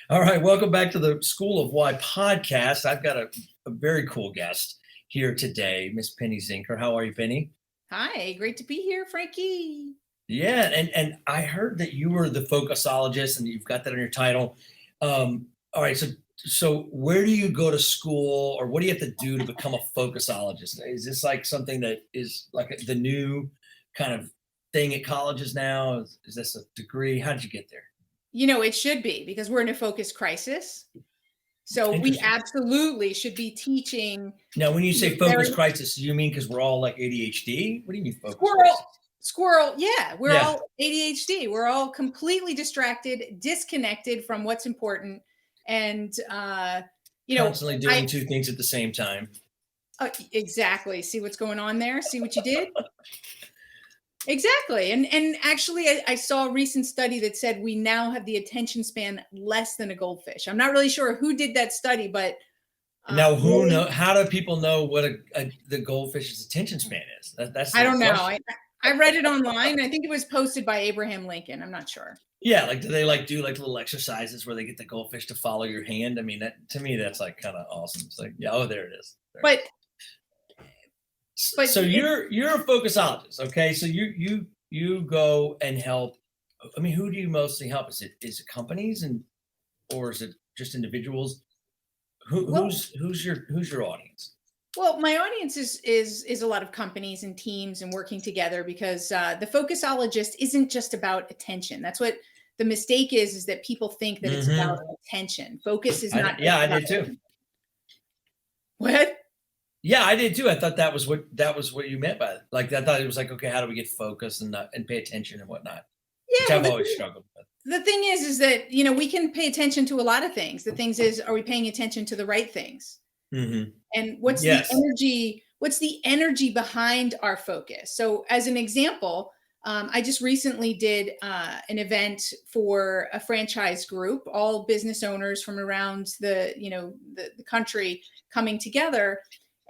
All right, welcome back to the School of Why podcast. I've got a very cool guest here today, Miss Penny Zenker. How are you, Penny? Hi, great to be here, Frankie. Yeah, and I heard that you were the Focusologist, and you've got that on your title. All right, so where do you go to school, or what do you have to do to become a Focusologist? Is this like something that is like the new kind of thing at colleges now? Is this a degree? How did you get there? It should be because we're in a focus crisis. So we Interesting. absolutely should be teaching Now, when you say very focus crisis, do you mean because we're all like ADHD? What do you mean focus squirrel, crisis? squirrel. Yeah, we're Yeah, all ADHD. We're all completely distracted, disconnected from what's important. And, you know, constantly I doing two things at the same time. exactly see what's going on there. See what you did? Exactly. And actually I saw a recent study that said we now have the attention span less than a goldfish. I'm not really sure who did that study, but Now, who know? really, How do people know what the goldfish's attention span is? That's I the don't know. question. I read it online. I think it was posted by Abraham Lincoln. I'm not sure. Yeah, like do they like do like little exercises where they get the goldfish to follow your hand? I mean, that to me that's like kind of awesome. It's like, yeah, oh, there it is. There it But is. but So you're a focusologist, okay? So you go and help. I mean, who do you mostly help? Is it companies and or is it just individuals? well, Who's your audience? my audience is a lot of companies and teams and working together because the focusologist isn't just about attention. That's what the mistake is that people think that it's about Hmm. attention. Focus is not just Yeah, I about did too. what? Yeah, I did too. I thought that was what you meant by it. Like I thought it was like, okay, how do we get focused and not and pay attention and whatnot, which Yeah, well, I've always struggled with. the thing is that we can pay attention to a lot of things. The things is, are we paying attention to the right things? Hmm. And Yes. what's the energy behind our focus? So as an example, I just recently did an event for a franchise group, all business owners from around the country coming together,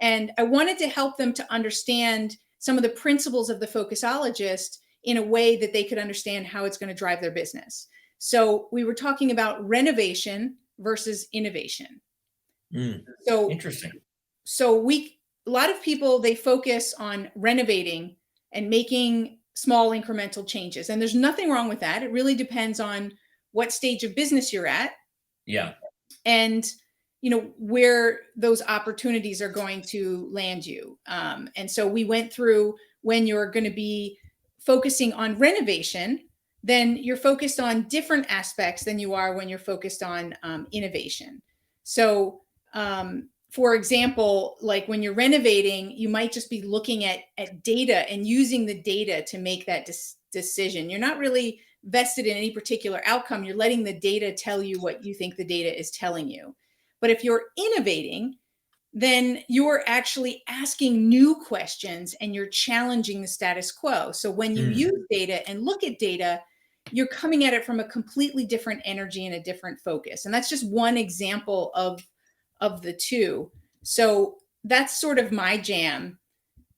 and I wanted to help them to understand some of the principles of the focusologist in a way that they could understand how it's going to drive their business. So we were talking about renovation versus innovation. Mm, So interesting. we a lot of people, they focus on renovating and making small incremental changes, and there's nothing wrong with that. It really depends on what stage of business you're at, Yeah. and where those opportunities are going to land you. And so we went through, when you're going to be focusing on renovation, then you're focused on different aspects than you are when you're focused on innovation. So for example, like when you're renovating, you might just be looking at data and using the data to make that decision. You're not really vested in any particular outcome. You're letting the data tell you what you think the data is telling you. But if you're innovating, then you're actually asking new questions and you're challenging the status quo. So when you Mm, use data and look at data, you're coming at it from a completely different energy and a different focus. And that's just one example of the two. So that's sort of my jam,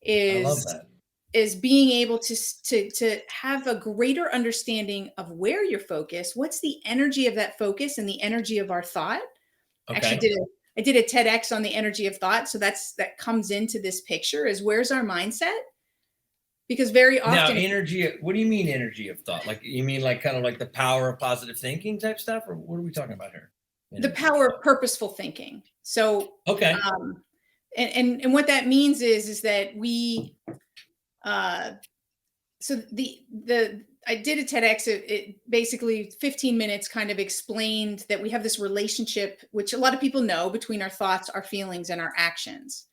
I love is that. being able to have a greater understanding of where you're focused, what's the energy of that focus and the energy of our thought. Actually Okay. I did a TEDx on the energy of thought, so that comes into this picture, is where's our mindset? Because very Now, often energy. What do you mean energy of thought? Like you mean like kind of like the power of positive thinking type stuff, or what are we talking about here? the Energy of power thought. of purposeful thinking. So Okay. um and what that means is that we uh so the I did a TEDx. It basically 15 minutes kind of explained that we have this relationship, which a lot of people know, between our thoughts, our feelings, and our actions.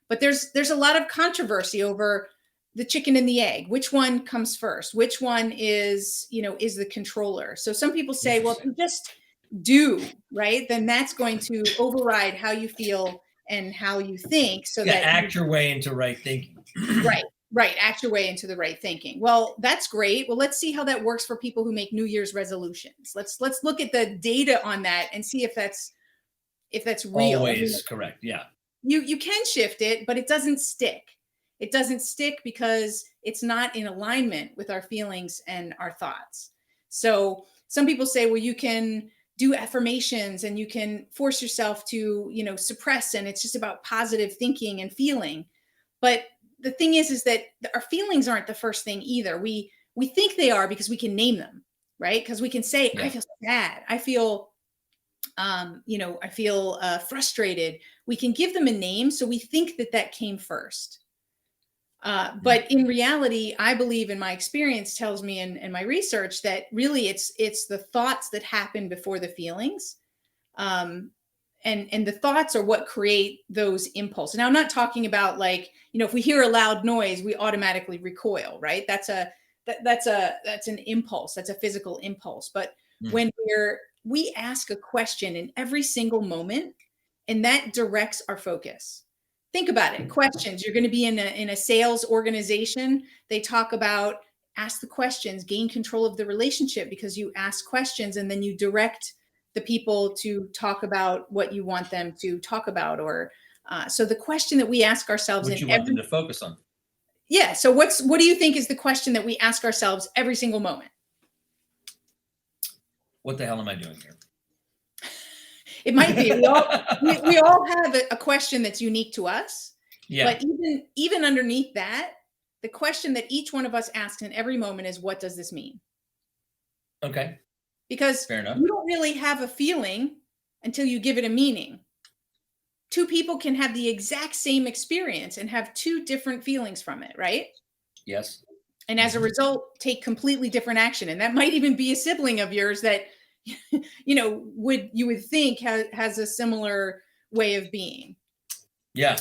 But there's a lot of controversy over the chicken and the egg. Which one comes first? Which one is the controller? So some people say, well, if Interesting. you just do, right, then that's going to override how you feel and how you think, so Yeah, that you act your way into right thinking. right, right, act your way into the right thinking. Well, that's great. Well, let's see how that works for people who make New Year's resolutions. Let's look at the data on that and see if that's real. I mean, Always correct. Yeah. you can shift it, but it doesn't stick. It doesn't stick because it's not in alignment with our feelings and our thoughts. So some people say, well, you can do affirmations and you can force yourself to, suppress, and it's just about positive thinking and feeling. But the thing is that our feelings aren't the first thing either. We think they are because we can name them, right? Because we can say, I feel sad. I feel, I feel frustrated. We can give them a name. So we think that came first. But in reality, I believe, in my experience tells me, and my research, that really it's the thoughts that happen before the feelings. And the thoughts are what create those impulses. Now, I'm not talking about like, if we hear a loud noise, we automatically recoil, right? That's an impulse. That's a physical impulse. But when we ask a question in every single moment, and that directs our focus. Think about it. Questions. You're going to be in a sales organization. They talk about ask the questions, gain control of the relationship, because you ask questions and then you direct the people to talk about what you want them to talk about. Or so the question that we ask ourselves what you want them to focus on. Yeah. So what do you think is the question that we ask ourselves every single moment? What the hell am I doing here? It might be. We all have a question that's unique to us. Yeah. But even underneath that, the question that each one of us asks in every moment is, what does this mean? Okay. Because you don't really have a feeling until you give it a meaning. Two people can have the exact same experience and have two different feelings from it, right? Yes. And as a result, take completely different action. And that might even be a sibling of yours that you would think has a similar way of being. Yeah.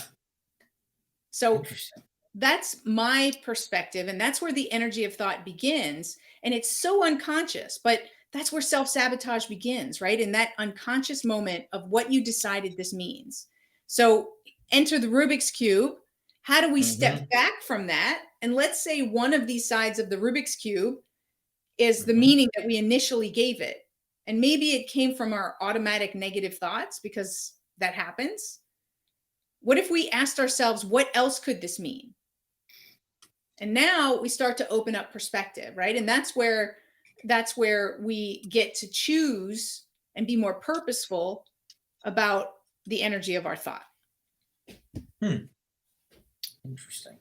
So that's my perspective. And that's where the energy of thought begins. And it's so unconscious, but that's where self-sabotage begins, right? In that unconscious moment of what you decided this means. So enter the Rubik's Cube. How do we step back from that? And let's say one of these sides of the Rubik's Cube is the meaning that we initially gave it. And maybe it came from our automatic negative thoughts, because that happens. What if we asked ourselves, what else could this mean? And now we start to open up perspective, right? And that's where we get to choose and be more purposeful about the energy of our thought. Interesting.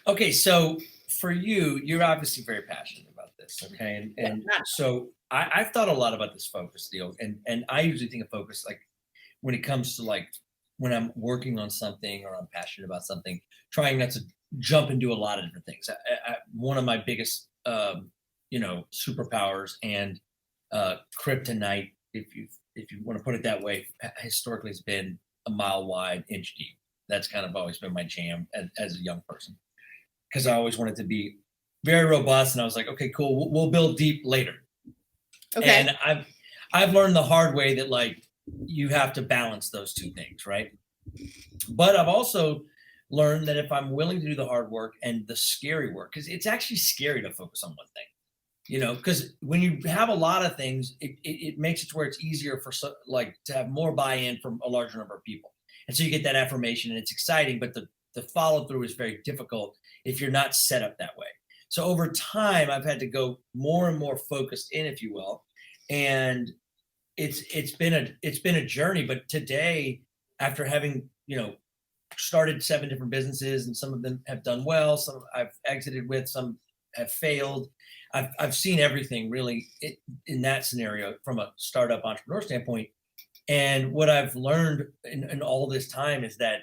Okay, so for you, you're obviously very passionate about this, okay? And so I've thought a lot about this focus deal, and I usually think of focus like when it comes to like when I'm working on something or I'm passionate about something, trying not to jump and do a lot of different things. One of my biggest, superpowers and kryptonite, if you want to put it that way, historically has been a mile wide, inch deep. That's kind of always been my jam as a young person, because I always wanted to be very robust. And I was like, okay, cool. We'll build deep later. Okay. And I've learned the hard way that like you have to balance those two things, right? But I've also learned that if I'm willing to do the hard work and the scary work, because it's actually scary to focus on one thing, because when you have a lot of things, it makes it to where it's easier for to have more buy-in from a larger number of people. And so you get that affirmation and it's exciting, but the follow through is very difficult if you're not set up that way. So over time, I've had to go more and more focused in, if you will. And it's been a journey. But today, after having, started 7 different businesses, and some of them have done well, some I've exited with, some have failed. I've seen everything really in that scenario from a startup entrepreneur standpoint. And what I've learned in all this time is that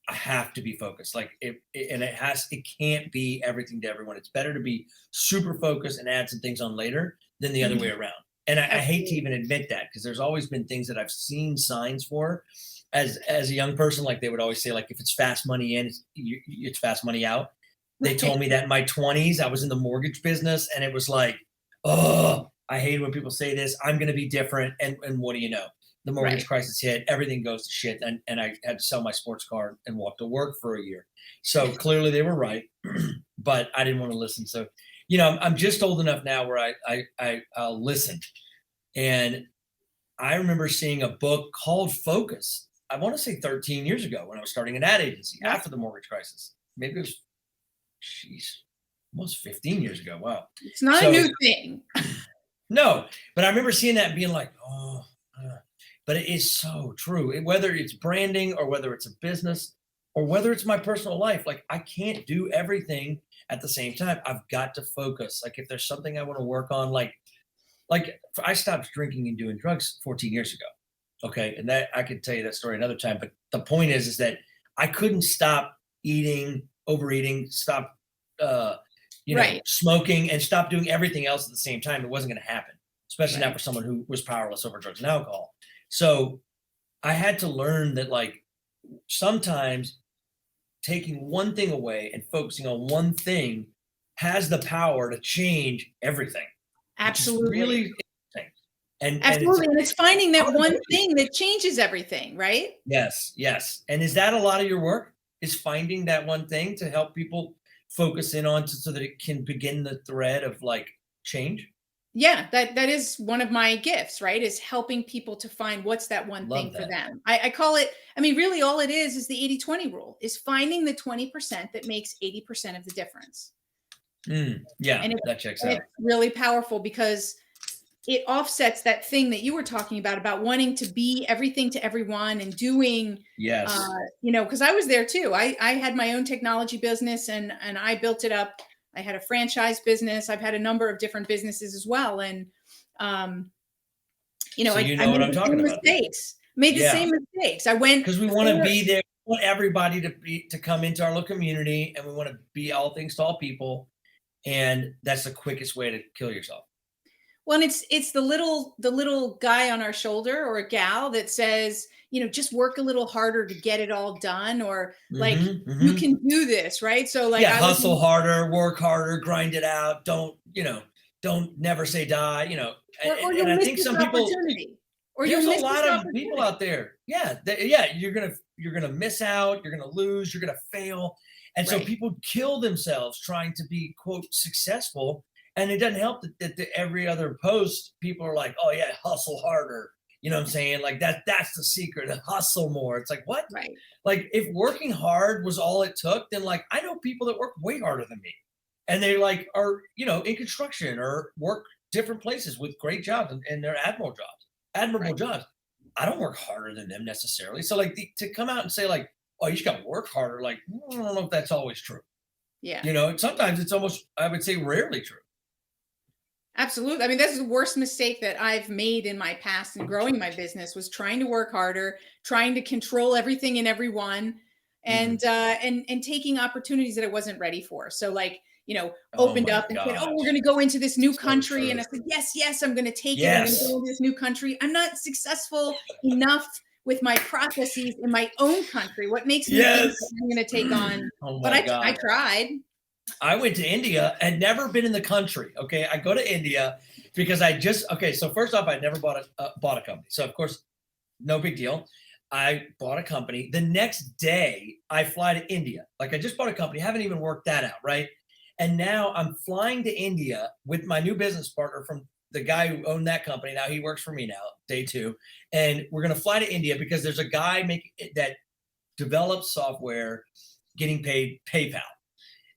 I have to be focused. Like it can't be everything to everyone. It's better to be super focused and add some things on later than the other way around. And I hate to even admit that, because there's always been things that I've seen signs for as a young person. Like they would always say, like, if it's fast money in, it's fast money out. They told me that in my 20s. I was in the mortgage business, and it was like, oh, I hate when people say this. I'm going to be different. And what do you know? The mortgage crisis hit, everything goes to shit. And I had to sell my sports car and walk to work for a year. So clearly they were right, but I didn't want to listen. So, I'm just old enough now where I listened. And I remember seeing a book called Focus. I want to say 13 years ago when I was starting an ad agency after the mortgage crisis. Maybe it was, almost 15 years ago. Wow. It's not a new thing. No, but I remember seeing that and being like, oh, but it is so true. Whether it's branding or whether it's a business or whether it's my personal life, like I can't do everything at the same time. I've got to focus. Like if there's something I want to work on, like I stopped drinking and doing drugs 14 years ago. Okay. And that I could tell you that story another time. But the point is that I couldn't stop eating, overeating, stop Right. smoking and stop doing everything else at the same time. It wasn't going to happen, especially not Right. for someone who was powerless over drugs and alcohol. So I had to learn that like sometimes taking one thing away and focusing on one thing has the power to change everything, which is Absolutely. really interesting. And it's Absolutely. And it's finding that one accountability. thing that changes everything, right? Yes, yes. And is that a lot of your work? Is finding that one thing to help people focus in on so that it can begin the thread of like change? Yeah, that is one of my gifts, right? Is helping people to find what's that one Love thing for that. them. I call it, I mean, really all it is the 80-20 rule, is finding the 20% that makes 80% of the difference. Yeah, And that checks it's out. really powerful because it offsets that thing that you were talking about wanting to be everything to everyone and doing, uh, Yes. because I was there too. I had my own technology business and I built it up. I had a franchise business. I've had a number of different businesses as well. And, um, So you I know what made I'm the talking same about then. mistakes, made the Yeah. same mistakes. I went Because we want to for be there. We want everybody to come into our little community and we want to be all things to all people. And that's the quickest way to kill yourself. Well, and it's the little guy on our shoulder or a gal that says, just work a little harder to get it all done, or like Hmm, you hmm. can do this, right? So like Yeah, I was hustle harder, work harder, grind it out. Don't never say die. or And you'll I miss think this some people, opportunity. Or you'll there's a miss this lot of people opportunity. out there. Yeah, yeah, you're gonna miss out. You're gonna lose. You're gonna fail. And so Right. people kill themselves trying to be quote successful. And it doesn't help that every other post people are like, oh yeah, hustle harder. You know what I'm saying? Like that's the secret. Hustle more. It's like what? Right. Like if working hard was all it took, then like I know people that work way harder than me. And they like are, in construction or work different places with great jobs and they're admirable Right. jobs. I don't work harder than them necessarily. So like to come out and say like, oh, you just got to work harder. Like, I don't know if that's always true. Yeah. Sometimes it's almost, I would say rarely true. Absolutely. I mean, that's the worst mistake that I've made in my past in growing my business, was trying to work harder, trying to control everything and everyone, Mm. and taking opportunities that I wasn't ready for. So like, Oh opened my up and said, "Oh, we're going gosh. to go into this new So country." And true. I said, "Yes, yes, I'm going to take it. I'm going to Yes. go into this new country. I'm not successful enough with my processes in my own country. What makes me think that Yes. I'm going to take on?" Oh But my I God. tried. I went to India and never been in the country. Okay, I go to India because I just okay. So first off, I never bought a company. So of course, no big deal. I bought a company. The next day, I fly to India. Like I just bought a company, haven't even worked that out, right? And now I'm flying to India with my new business partner from the guy who owned that company. Now he works for me now, day two, and we're gonna fly to India because there's a guy making that develops software, getting paid PayPal.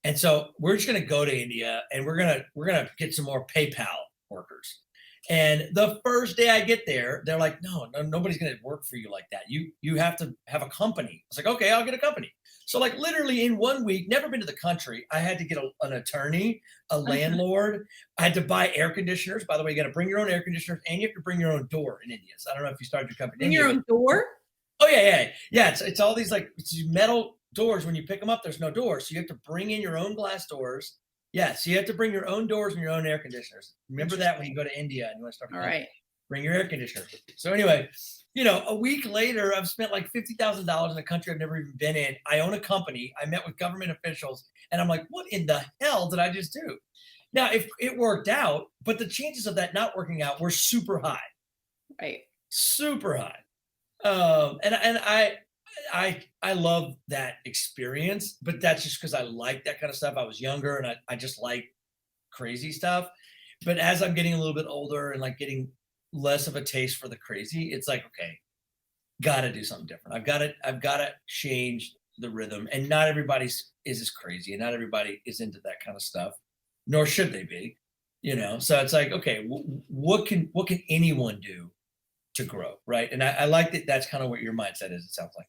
And so we're just going to go to India and we're going to get some more PayPal workers. And the first day I get there, they're like, no, no, nobody's going to work for you like that. You have to have a company. I was like, okay, I'll get a company. So like literally in 1 week, never been to the country. I had to get an attorney, a landlord. I had to buy air conditioners. By the way, you got to bring your own air conditioners and you have to bring your own door in India. So I don't know if you started your company in Bring India, your but own door. oh yeah, yeah, yeah. It's all these like it's these metal doors. When you pick them up, there's no doors, so you have to bring in your own glass doors. Yeah, so you have to bring your own doors and your own air conditioners. Remember that when you Interesting. go to India and you want to start a All company, right. bring your air conditioner. So anyway, a week later, I've spent like $50,000 in a country I've never even been in. I own a company. I met with government officials, and I'm like, what in the hell did I just do? Now, if it worked out, but the chances of that not working out were Right. super high. And I love that experience, but that's just because I like that kind of stuff. I was younger and I just like crazy stuff. But as I'm getting a little bit older and like getting less of a taste for the crazy, it's like, okay, gotta do something different. I've gotta change the rhythm. And not everybody's is as crazy and not everybody is into that kind of stuff, nor should they be. So it's like, okay, what can anyone do to grow, right? And I like that. That's kind of what your mindset is. It sounds like.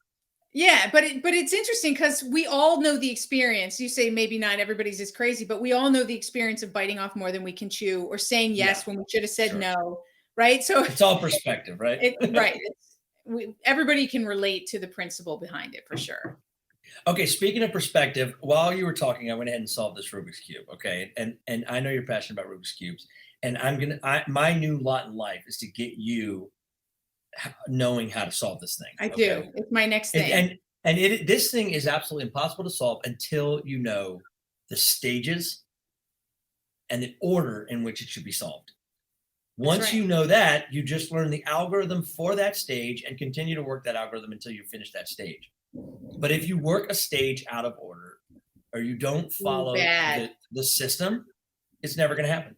Yeah, but it's interesting because we all know the experience. You say maybe not everybody's as crazy, but we all know the experience of biting off more than we can chew, or saying yes Yeah, when we should have said sure. no, right? So It's all perspective, right? right. Everybody can relate to the principle behind it for sure. Okay, speaking of perspective, while you were talking, I went ahead and solved this Rubik's cube. Okay, and I know you're passionate about Rubik's cubes, and my new lot in life is to get you knowing how to solve this thing. I Okay, do. It's my next and thing. this thing is absolutely impossible to solve until you know the stages and the order in which it should be solved. That's Once right. you know that, you just learn the algorithm for that stage and continue to work that algorithm until you finish that stage. But if you work a stage out of order or you don't Ooh, follow bad. the system, it's never going to happen.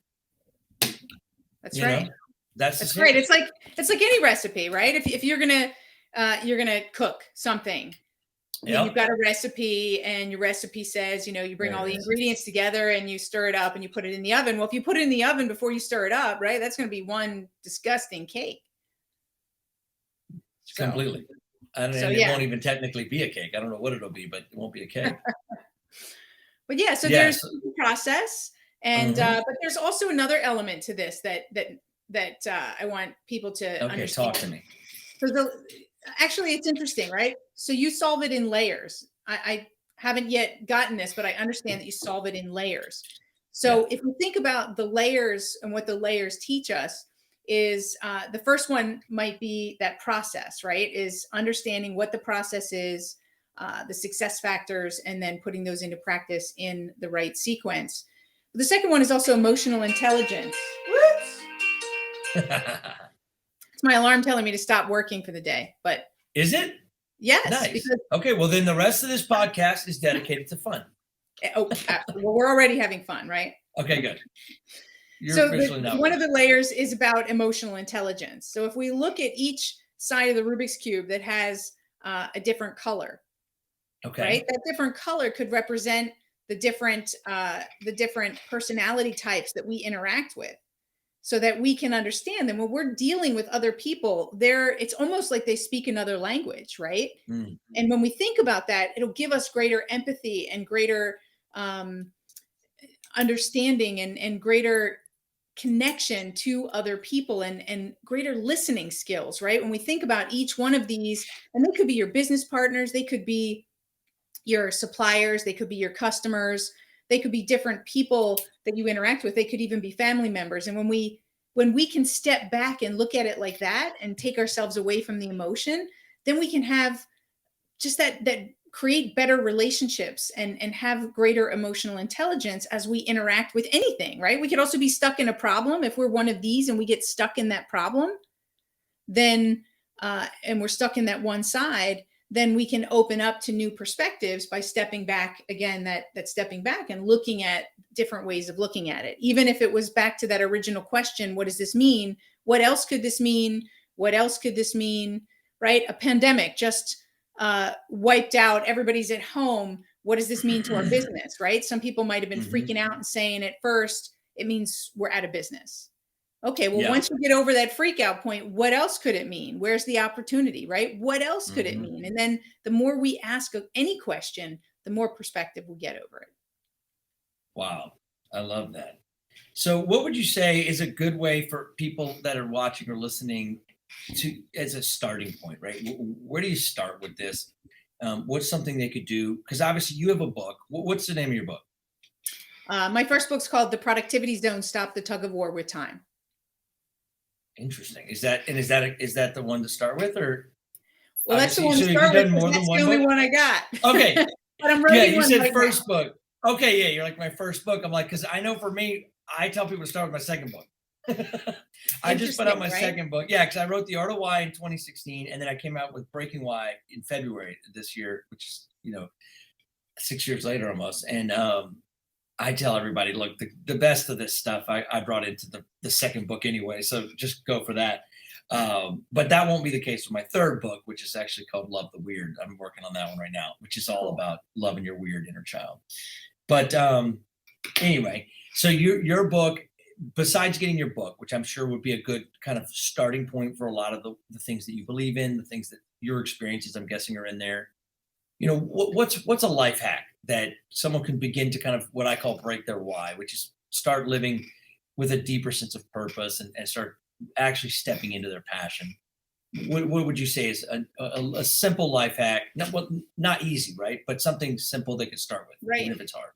That's You right. know, that's That's right. It's like any recipe, right? If you're gonna cook something, you've got a recipe, and your recipe says, you bring There all it the is. ingredients together and you stir it up and you put it in the oven. Well, if you put it in the oven before you stir it up, right, that's going to be one disgusting cake. So, Completely. And so it yeah. won't even technically be a cake. I don't know what it'll be, but it won't be a cake. But yeah, so there's Yes. the process, and but there's also another element to this that I want people to Okay, understand. talk to me. So actually, it's interesting, right? So you solve it in layers. I haven't yet gotten this, but I understand that you solve it in layers. So if we think about the layers and what the layers teach us, is the first one might be that process, right? Is understanding what the process is, the success factors, and then putting those into practice in the right sequence. The second one is also emotional intelligence. It's my alarm telling me to stop working for the day, but Is it? yes. Nice. Because, Okay, well then the rest of this podcast is dedicated to fun. well, we're already having fun, right? Okay, good. So one of the layers is about emotional intelligence. So if we look at each side of the Rubik's Cube that has a different color, okay, right? That different color could represent the different personality types that we interact with, so that we can understand them. When we're dealing with other people, it's almost like they speak another language, right? Mm. And when we think about that, it'll give us greater empathy and greater understanding and greater connection to other people, and greater listening skills, right? When we think about each one of these, and they could be your business partners, they could be your suppliers, they could be your customers, they could be different people that you interact with, they could even be family members. And when we can step back and look at it like that and take ourselves away from the emotion, then we can have just that create better relationships and have greater emotional intelligence as we interact with anything, right? We could also be stuck in a problem. If we're one of these and we get stuck in that problem, then and we're stuck in that one side, then we can open up to new perspectives by stepping back again, that stepping back and looking at different ways of looking at it. Even if it was back to that original question, what does this mean? What else could this mean? What else could this mean? Right? A pandemic just wiped out, everybody's at home. What does this mean to our business? Right? Some people might have been freaking out and saying at first, it means we're out of business. Okay, well, once you get over that freak out point, what else could it mean? Where's the opportunity, right? What else could it mean? And then the more we ask any question, the more perspective we get over it. Wow, I love that. So what would you say is a good way for people that are watching or listening to, as a starting point, right? Where do you start with this? What's something they could do? Because obviously you have a book. What's the name of your book? My first book's called The Productivity Zone: Stop the Tug of War with Time. Interesting. Is that the one to start with, or? Well, that's the one to start with, because that's the only one I got. Okay. But I'm writing you one said right first now. book. Okay, yeah, you're like my first book. I'm like, because I know for me, I tell people to start with my second book. I just put out my second book. Yeah, because I wrote The Art of Why in 2016, and then I came out with Breaking Why in February this year, which is 6 years later almost. And I tell everybody, look, the best of this stuff I brought into the second book anyway, so just go for that. But that won't be the case with my third book, which is actually called Love the Weird. I'm working on that one right now, which is all about loving your weird inner child. But anyway, so your book besides getting your book, which I'm sure would be a good kind of starting point for a lot of the things that you believe in, the things that your experiences, I'm guessing, are in there. What's a life hack that someone can begin to kind of what I call break their why, which is start living with a deeper sense of purpose and start actually stepping into their passion? What would you say is a simple life hack? Not easy, right? But something simple they could start with, Right. even if it's hard.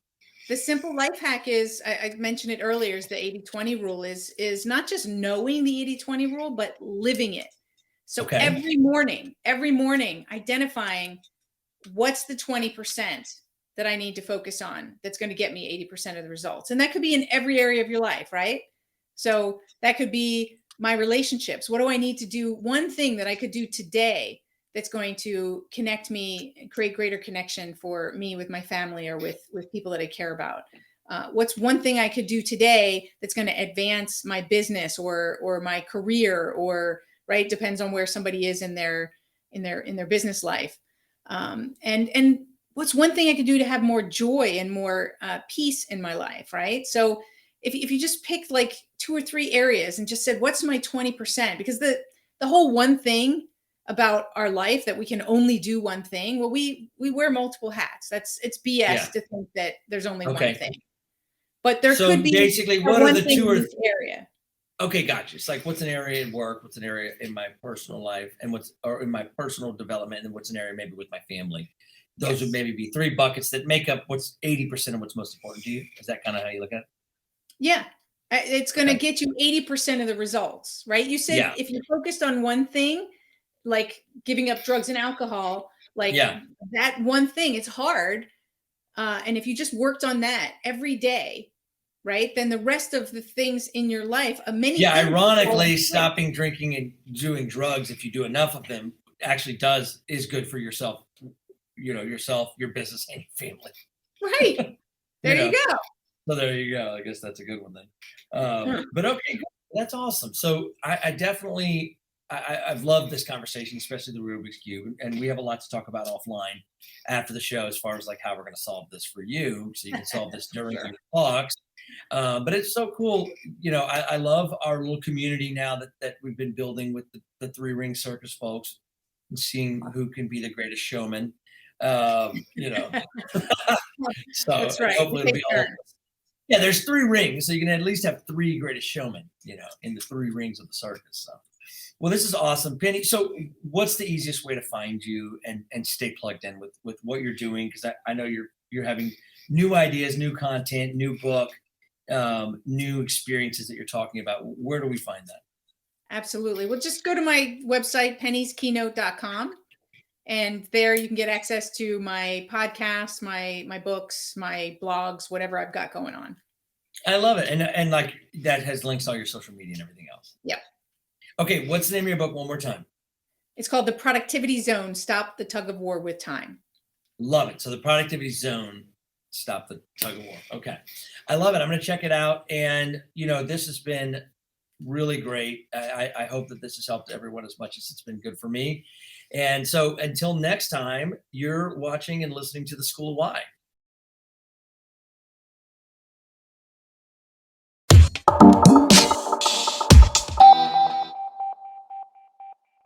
The simple life hack is, I mentioned it earlier, is the 80-20 rule is not just knowing the 80-20 rule, but living it. So Okay. every morning identifying what's the 20% that I need to focus on that's going to get me 80% of the results. And that could be in every area of your life, right? So that could be my relationships. What do I need to do? One thing that I could do today that's going to connect me and create greater connection for me with my family or with people that I care about. What's one thing I could do today that's going to advance my business or my career, or right, depends on where somebody is in their business life. And what's one thing I could do to have more joy and more peace in my life, right? So if you just picked like 2 or 3 areas and just said, what's my 20%? Because the whole one thing about our life that we can only do one thing, well, we wear multiple hats. It's BS Yeah. to think that there's only Okay. one thing. But there So could be basically, what are one the thing 2 in or this area. okay, gotcha. It's like what's an area in work, what's an area in my personal life, and or in my personal development, and what's an area maybe with my family. Those would Yes. maybe be 3 buckets that make up what's 80% of what's most important to you. Is that kind of how you look at it? Yeah. It's going to Okay. get you 80% of the results, right? You said Yeah. if you're focused on one thing, like giving up drugs and alcohol, like Yeah. that one thing, it's hard. And if you just worked on that every day, right, then the rest of the things in your life, many Yeah. things will fall Ironically, into place. stopping drinking and doing drugs, if you do enough of them, actually is good for yourself, your business, and your family. Right. You There you know. go. So there you go. I guess that's a good one then. Huh. But okay, good. That's awesome. So I definitely I've loved this conversation, especially the Rubik's Cube, and we have a lot to talk about offline after the show as far as like how we're going to solve this for you, so you can solve this during Sure. your talks. But it's so cool. I love our little community now that we've been building with the Three Ring Circus folks, and seeing who can be the greatest showman. Um, you know, so That's right. We hopefully it'll take be all of turns. us. Yeah, there's 3 rings, so you can at least have 3 greatest showmen, in the 3 rings of the circus. So, well, this is awesome, Penny. So, what's the easiest way to find you and stay plugged in with what you're doing? Because I know you're having new ideas, new content, new book, new experiences that you're talking about. Where do we find that? Absolutely. Well, just go to my website, pennieskeynote.com. And there you can get access to my podcasts, my books, my blogs, whatever I've got going on. I love it, and like that has links to all your social media and everything else. Yep. Okay, what's the name of your book? One more time. It's called The Productivity Zone: Stop the Tug of War with Time. Love it. So the productivity zone, stop the tug of war. Okay. I love it. I'm going to check it out. And, this has been really great. I hope that this has helped everyone as much as it's been good for me. And so until next time, you're watching and listening to The School of Why.